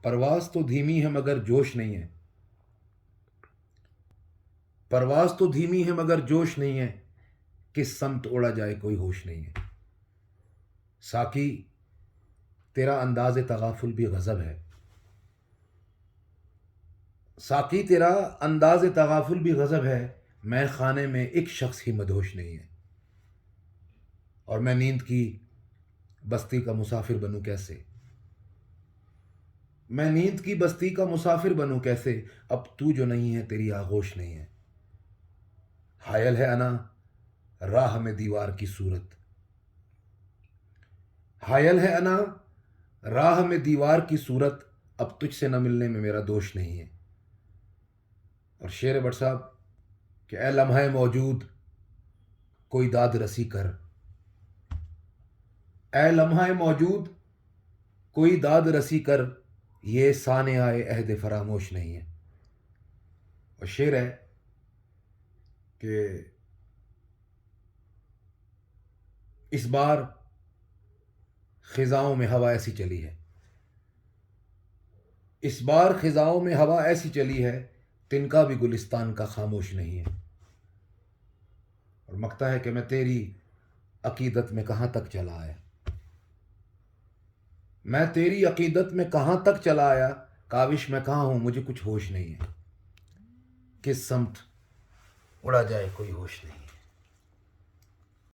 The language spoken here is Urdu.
پرواز تو دھیمی ہے مگر جوش نہیں ہے، پرواز تو دھیمی ہے مگر جوش نہیں ہے، کس سمت اڑا جائے کوئی ہوش نہیں ہے۔ ساقی تیرا انداز تغافل بھی غضب ہے، ساقی تیرا انداز تغافل بھی غضب ہے، میں خانے میں ایک شخص ہی مدہوش نہیں ہے، اور میں نیند کی بستی کا مسافر بنوں کیسے، میں نیند کی بستی کا مسافر بنوں کیسے، اب تو جو نہیں ہے تیری آغوش نہیں ہے۔ حائل ہے انا راہ میں دیوار کی صورت، حائل ہے انا راہ میں دیوار کی صورت، اب تجھ سے نہ ملنے میں میرا دوش نہیں ہے۔ اور شعر بٹ صاحب کہ اے لمحہ موجود کوئی داد رسی کر، اے لمحہ موجود کوئی داد رسی کر، یہ سانحہ عہد فراموش نہیں ہے۔ اور شعر ہے کہ اس بار خزاؤں میں ہوا ایسی چلی ہے، اس بار خزاؤں میں ہوا ایسی چلی ہے، تنکا بھی گلستان کا خاموش نہیں ہے۔ اور مکتا ہے کہ میں تیری عقیدت میں کہاں تک چلا آیا، میں تیری عقیدت میں کہاں تک چلا آیا، کاوش میں کہاں ہوں مجھے کچھ ہوش نہیں ہے، کس سمت اڑا جائے کوئی ہوش نہیں ہے۔